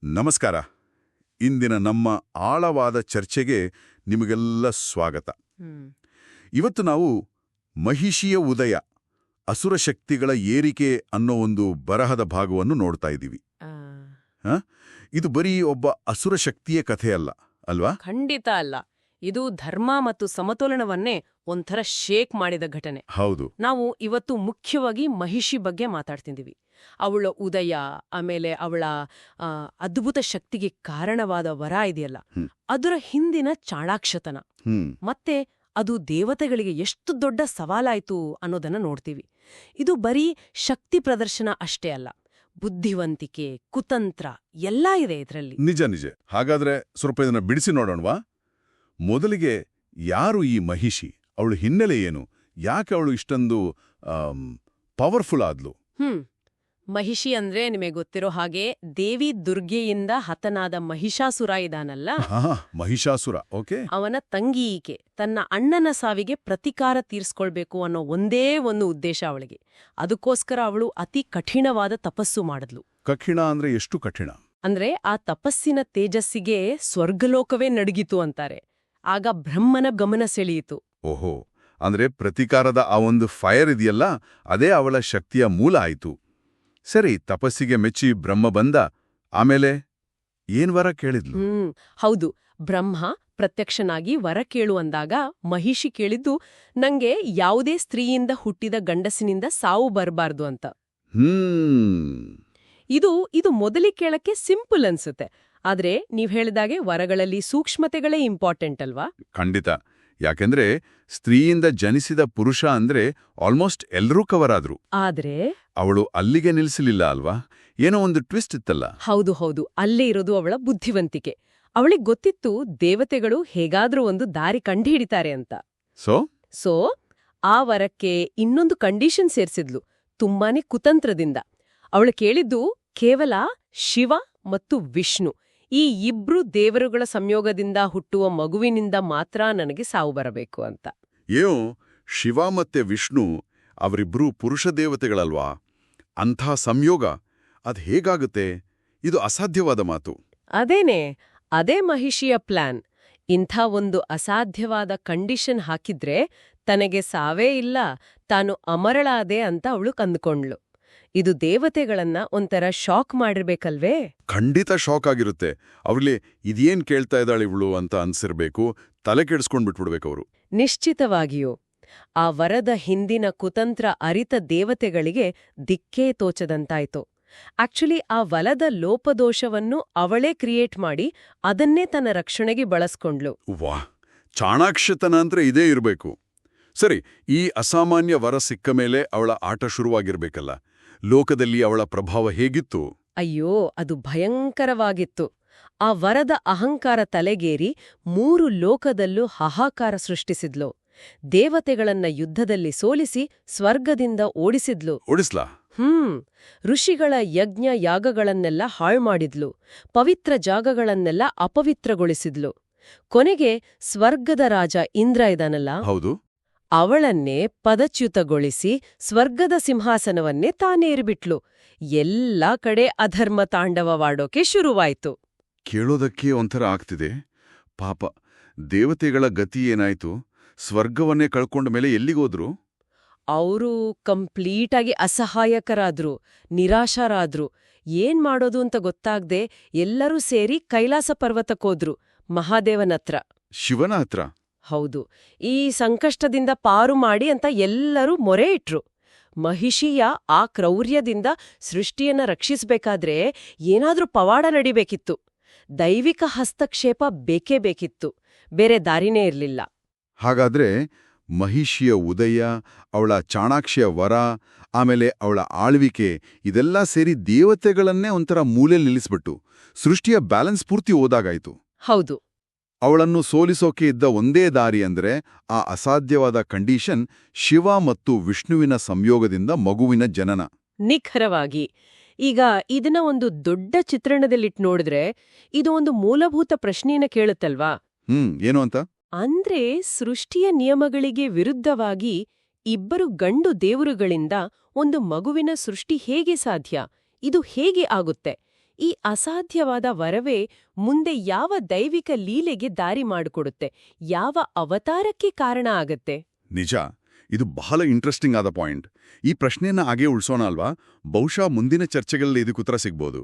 ನಮಸ್ಕಾರ. ಇಂದಿನ ನಮ್ಮ ಆಳವಾದ ಚರ್ಚೆಗೆ ನಿಮಗೆಲ್ಲ ಸ್ವಾಗತ. ಇವತ್ತು ನಾವು ಮಹಿಷಿಯ ಉದಯ, ಅಸುರ ಶಕ್ತಿಗಳ ಏರಿಕೆ ಅನ್ನೋ ಒಂದು ಬರಹದ ಭಾಗವನ್ನು ನೋಡ್ತಾ ಇದ್ದೀವಿ. ಇದು ಬರೀ ಒಬ್ಬ ಅಸುರ ಶಕ್ತಿಯ ಕಥೆಯಲ್ಲ ಅಲ್ವಾ? ಖಂಡಿತ ಅಲ್ಲ. ಇದು ಧರ್ಮ ಮತ್ತು ಸಮತೋಲನವನ್ನೇ ಒಂಥರ ಶೇಕ್ ಮಾಡಿದ ಘಟನೆ. ಹೌದು. ನಾವು ಇವತ್ತು ಮುಖ್ಯವಾಗಿ ಮಹಿಷಿ ಬಗ್ಗೆ ಮಾತಾಡ್ತಿದ್ದೀವಿ. ಅವಳ ಉದಯ, ಆಮೇಲೆ ಅವಳ ಅದ್ಭುತ ಶಕ್ತಿಗೆ ಕಾರಣವಾದ ವರ ಇದೆಯಲ್ಲ, ಅದರ ಹಿಂದಿನ ಚಾಣಾಕ್ಷತನ, ಮತ್ತೆ ಅದು ದೇವತೆಗಳಿಗೆ ಎಷ್ಟು ದೊಡ್ಡ ಸವಾಲಾಯ್ತು ಅನ್ನೋದನ್ನ ನೋಡ್ತೀವಿ. ಇದು ಬರೀ ಶಕ್ತಿ ಪ್ರದರ್ಶನ ಅಷ್ಟೇ ಅಲ್ಲ, ಬುದ್ಧಿವಂತಿಕೆ, ಕುತಂತ್ರ ಎಲ್ಲಾ ಇದೆ ಇದರಲ್ಲಿ. ನಿಜ ನಿಜ. ಹಾಗಾದ್ರೆ ಸ್ವಲ್ಪ ಇದನ್ನ ಬಿಡಿಸಿ ನೋಡೋಣವಾ? ಮೊದಲಿಗೆ, ಯಾರು ಈ ಮಹಿಷಿ? ಅವಳು ಹಿನ್ನೆಲೆ ಏನು? ಯಾಕೆ ಅವಳು ಇಷ್ಟೊಂದು ಪವರ್ಫುಲ್ ಆದ್ಲು? ಮಹಿಷಿ ಅಂದ್ರೆ ನಿಮಗೆ ಗೊತ್ತಿರೋ ಹಾಗೆ ದೇವಿ ದುರ್ಗೆಯಿಂದ ಹತನಾದ ಮಹಿಷಾಸುರ ಇದಾನಲ್ಲ, ಮಹಿಷಾಸುರ. ಓಕೆ. ಅವನ ತಂಗಿ ಈಕೆ. ತನ್ನ ಅಣ್ಣನ ಸಾವಿಗೆ ಪ್ರತಿಕಾರ ತೀರ್ಸ್ಕೊಳ್ಬೇಕು ಅನ್ನೋ ಒಂದೇ ಒಂದು ಉದ್ದೇಶ ಅವಳಿಗೆ. ಅದಕ್ಕೋಸ್ಕರ ಅವಳು ಅತಿ ಕಠಿಣವಾದ ತಪಸ್ಸು ಮಾಡಿದ್ಲು. ಕಠಿಣ ಅಂದ್ರೆ ಎಷ್ಟು ಕಠಿಣ? ಅಂದ್ರೆ ಆ ತಪಸ್ಸಿನ ತೇಜಸ್ಸಿಗೆ ಸ್ವರ್ಗಲೋಕವೇ ನಡುಗಿತು ಅಂತಾರೆ. ಆಗ ಬ್ರಹ್ಮನ ಗಮನ ಸೆಳೆಯಿತು. ಓಹೋ, ಅಂದ್ರೆ ಪ್ರತಿಕಾರದ ಆ ಒಂದು ಫೈರ್ ಇದೆಯಲ್ಲ, ಅದೇ ಅವಳ ಶಕ್ತಿಯ ಮೂಲ ಆಯಿತು. ಸರಿ, ತಪಸ್ಸಿಗೆ ಮೆಚ್ಚಿ ಬ್ರಹ್ಮ ಬಂದ. ಆಮೇಲೆ ಏನ್ ವರ ಕೇಳಿದ್ಲು? ಹೌದು, ಬ್ರಹ್ಮ ಪ್ರತ್ಯಕ್ಷನಾಗಿ ವರ ಕೇಳು ಅಂದಾಗ ಮಹಿಷಿ ಕೇಳಿದ್ದು, ನಂಗೆ ಯಾವುದೇ ಸ್ತ್ರೀಯಿಂದ ಹುಟ್ಟಿದ ಗಂಡಸಿನಿಂದ ಸಾವು ಬರಬಾರ್ದು ಅಂತ. ಇದು ಮೊದಲಿಗೆ ಕೇಳಕ್ಕೆ ಸಿಂಪಲ್ ಅನ್ಸುತ್ತೆ, ಆದ್ರೆ ನೀವ್ ಹೇಳಿದಾಗೆ ವರಗಳಲ್ಲಿ ಸೂಕ್ಷ್ಮತೆಗಳೇ ಇಂಪಾರ್ಟೆಂಟ್ ಅಲ್ವಾ? ಖಂಡಿತ. ಯಾಕೆಂದ್ರೆ ಸ್ತ್ರೀಯಿಂದ ಜನಿಸಿದ ಪುರುಷ ಅಂದ್ರೆ ಆಲ್ಮೋಸ್ಟ್ ಎಲ್ರೂ ಕವರ್ ಆದ್ರು. ಆದ್ರೆ ಅವಳು ಅಲ್ಲಿಗೆ ನಿಲ್ಸಲಿಲ್ಲ ಅಲ್ವಾ? ಏನೋ ಒಂದು ಟ್ವಿಸ್ಟ್ ಇತ್ತಲ್ಲ. ಹೌದು, ಅಲ್ಲೇ ಇರೋದು ಅವಳ ಬುದ್ಧಿವಂತಿಕೆ. ಅವಳಿಗೆ ಗೊತ್ತಿತ್ತು ದೇವತೆಗಳು ಹೇಗಾದ್ರೂ ಒಂದು ದಾರಿ ಕಂಡುಹಿಡಿತಾರೆ ಅಂತ. ಸೊ ಆ ವರಕ್ಕೆ ಇನ್ನೊಂದು ಕಂಡೀಷನ್ ಸೇರ್ಸಿದ್ಲು, ತುಂಬಾನೇ ಕುತಂತ್ರದಿಂದ. ಅವಳು ಕೇಳಿದ್ದು ಕೇವಲ ಶಿವ ಮತ್ತು ವಿಷ್ಣು, ಈ ಇಬ್ರು ದೇವರುಗಳ ಸಂಯೋಗದಿಂದ ಹುಟ್ಟುವ ಮಗುವಿನಿಂದ ಮಾತ್ರ ನನಗೆ ಸಾವು ಬರಬೇಕು ಅಂತ. ಏನೋ ಶಿವ ಮತ್ತೆ ವಿಷ್ಣು ಅವರಿಬ್ರೂ ಪುರುಷ ದೇವತೆಗಳಲ್ವಾ? ಅಂಥ ಸಂಯೋಗ ಅದ್ ಹೇಗಾಗುತ್ತೆ? ಇದು ಅಸಾಧ್ಯವಾದ ಮಾತು. ಅದೇ ಮಹಿಷಿಯ ಪ್ಲಾನ್. ಇಂಥ ಒಂದು ಅಸಾಧ್ಯವಾದ ಕಂಡೀಷನ್ ಹಾಕಿದ್ರೆ ತನಗೆ ಸಾವೇ ಇಲ್ಲ, ತಾನು ಅಮರಳಾದೆ ಅಂತ ಅವಳು ಕಂದುಕೊಂಡ್ಳು. ಇದು ದೇವತೆಗಳನ್ನ ಒಂಥರ ಶಾಕ್ ಮಾಡಿರ್ಬೇಕಲ್ವೇ? ಖಂಡಿತ ಶಾಕ್ ಆಗಿರುತ್ತೆ. ಅವ್ರಲ್ಲಿ ಇದೇನ್ ಕೇಳ್ತಾ ಇದ್ದಾಳಿವ್ಳು ಅಂತ ಅನ್ಸಿರ್ಬೇಕು. ತಲೆ ಕೆಡಿಸ್ಕೊಂಡ್ಬಿಟ್ಬಿಡ್ಬೇಕು ಅವರು. ನಿಶ್ಚಿತವಾಗಿಯೂ. ಆ ವರದ ಹಿಂದಿನ ಕುತಂತ್ರ ಅರಿತ ದೇವತೆಗಳಿಗೆ ದಿಕ್ಕೇ ತೋಚದಂತಾಯ್ತು. ಆಕ್ಚುಲಿ ಆ ವಲದ ಲೋಪದೋಷವನ್ನು ಅವಳೇ ಕ್ರಿಯೇಟ್ ಮಾಡಿ ಅದನ್ನೇ ತನ್ನ ರಕ್ಷಣೆಗೆ ಬಳಸ್ಕೊಂಡ್ಲು. ವಾಹ್, ಚಾಣಾಕ್ಷತನ ಅಂದ್ರೆ ಇದೇ ಇರಬೇಕು. ಸರಿ, ಈ ಅಸಾಮಾನ್ಯ ವರ ಸಿಕ್ಕ ಮೇಲೆ ಅವಳ ಆಟ ಶುರುವಾಗಿರ್ಬೇಕಲ್ಲ. ಲೋಕದಲ್ಲಿ ಅವಳ ಪ್ರಭಾವ ಹೇಗಿತ್ತು? ಅಯ್ಯೋ, ಅದು ಭಯಂಕರವಾಗಿತ್ತು. ಆ ವರದ ಅಹಂಕಾರ ತಲೆಗೇರಿ 3 ಲೋಕದಲ್ಲೂ ಹಾಹಾಕಾರ ಸೃಷ್ಟಿಸಿದ್ಲು. ದೇವತೆಗಳನ್ನ ಯುದ್ಧದಲ್ಲಿ ಸೋಲಿಸಿ ಸ್ವರ್ಗದಿಂದ ಓಡಿಸಿದ್ಲು. ಋಷಿಗಳ ಯಜ್ಞ ಯಾಗಗಳನ್ನೆಲ್ಲ ಹಾಳ್ಮಾಡಿದ್ಲು. ಪವಿತ್ರ ಜಾಗಗಳನ್ನೆಲ್ಲ ಅಪವಿತ್ರಗೊಳಿಸಿದ್ಲು. ಕೊನೆಗೆ ಸ್ವರ್ಗದ ರಾಜ ಇಂದ್ರ ಇದಾನಲ್ಲ, ಹೌದು, ಅವಳನ್ನೇ ಪದಚ್ಯುತಗೊಳಿಸಿ ಸ್ವರ್ಗದ ಸಿಂಹಾಸನವನ್ನೇ ತಾನೇರಿಬಿಟ್ಲು. ಎಲ್ಲಾ ಕಡೆ ಅಧರ್ಮ ತಾಂಡವವಾಡೋಕೆ ಶುರುವಾಯ್ತು. ಕೇಳೋದಕ್ಕೆ ಒಂಥರ ಆಗ್ತಿದೆ. ಪಾಪ, ದೇವತೆಗಳ ಗತಿ ಏನಾಯ್ತು? ಸ್ವರ್ಗವನ್ನೇ ಕಳ್ಕೊಂಡ ಮೇಲೆ ಎಲ್ಲಿಗೋದ್ರು? ಅವರು ಕಂಪ್ಲೀಟಾಗಿ ಅಸಹಾಯಕರಾದ್ರು, ನಿರಾಶರಾದ್ರು. ಏನ್ ಮಾಡೋದು ಅಂತ ಗೊತ್ತಾಗ್ದೆ ಎಲ್ಲರೂ ಸೇರಿ ಕೈಲಾಸ ಪರ್ವತಕ್ಕೋದ್ರು, ಮಹಾದೇವನತ್ರ. ಶಿವನ ಹತ್ರ? ಹೌದು. ಈ ಸಂಕಷ್ಟದಿಂದ ಪಾರು ಮಾಡಿ ಅಂತ ಎಲ್ಲರೂ ಮೊರೆ ಇಟ್ರು. ಮಹಿಷಿಯ ಆ ಕ್ರೌರ್ಯದಿಂದ ಸೃಷ್ಟಿಯನ್ನ ರಕ್ಷಿಸ್ಬೇಕಾದ್ರೆ ಏನಾದ್ರೂ ಪವಾಡ ನಡಿಬೇಕಿತ್ತು. ದೈವಿಕ ಹಸ್ತಕ್ಷೇಪ ಬೇಕೇ ಬೇಕಿತ್ತು. ಬೇರೆ ದಾರಿನೇ ಇರ್ಲಿಲ್ಲ. ಹಾಗಾದ್ರೆ ಮಹಿಷಿಯ ಉದಯ, ಅವಳ ಚಾಣಾಕ್ಷಿಯ ವರ, ಆಮೇಲೆ ಅವಳ ಆಳ್ವಿಕೆ, ಇದೆಲ್ಲ ಸೇರಿ ದೇವತೆಗಳನ್ನೇ ಒಂಥರ ಮೂಲೆಯಲ್ಲಿ ನಿಲ್ಲಿಸ್ಬಿಟ್ಟು ಸೃಷ್ಟಿಯ ಬ್ಯಾಲೆನ್ಸ್ ಪೂರ್ತಿ ಹೋದಾಗಾಯ್ತು. ಹೌದು. ಅವಳನ್ನು ಸೋಲಿಸೋಕೆ ಇದ್ದ ಒಂದೇ ದಾರಿ ಅಂದ್ರೆ ಆ ಅಸಾಧ್ಯವಾದ ಕಂಡೀಷನ್, ಶಿವ ಮತ್ತು ವಿಷ್ಣುವಿನ ಸಂಯೋಗದಿಂದ ಮಗುವಿನ ಜನನ. ನಿಖರವಾಗಿ. ಈಗ ಇದನ್ನ ಒಂದು ದೊಡ್ಡ ಚಿತ್ರಣದಲ್ಲಿಟ್ಟು ನೋಡಿದ್ರೆ ಇದು ಒಂದು ಮೂಲಭೂತ ಪ್ರಶ್ನೆಯನ್ನ ಕೇಳುತ್ತಲ್ವಾ? ಏನು ಅಂತ? ಅಂದ್ರೆ ಸೃಷ್ಟಿಯ ನಿಯಮಗಳಿಗೆ ವಿರುದ್ಧವಾಗಿ ಇಬ್ಬರು ಗಂಡು ದೇವರುಗಳಿಂದ ಒಂದು ಮಗುವಿನ ಸೃಷ್ಟಿ ಹೇಗೆ ಸಾಧ್ಯ? ಇದು ಹೇಗೆ ಆಗುತ್ತೆ? ಈ ಅಸಾಧ್ಯವಾದ ವರವೇ ಮುಂದೆ ಯಾವ ದೈವಿಕ ಲೀಲೆಗೆ ದಾರಿ ಮಾಡಿಕೊಡುತ್ತೆ, ಯಾವ ಅವತಾರಕ್ಕೆ ಕಾರಣ ಆಗತ್ತೆ? ನಿಜ, ಇದು ಬಹಳ ಇಂಟ್ರೆಸ್ಟಿಂಗ್ ಆದ ಪಾಯಿಂಟ್. ಈ ಪ್ರಶ್ನೆಯನ್ನ ಹಾಗೆ ಉಳಿಸೋಣ ಅಲ್ವಾ? ಬಹುಶಃ ಮುಂದಿನ ಚರ್ಚೆಗಳಲ್ಲಿ ಇದಕ್ಕೆ ಉತ್ತರ ಸಿಗ್ಬೋದು.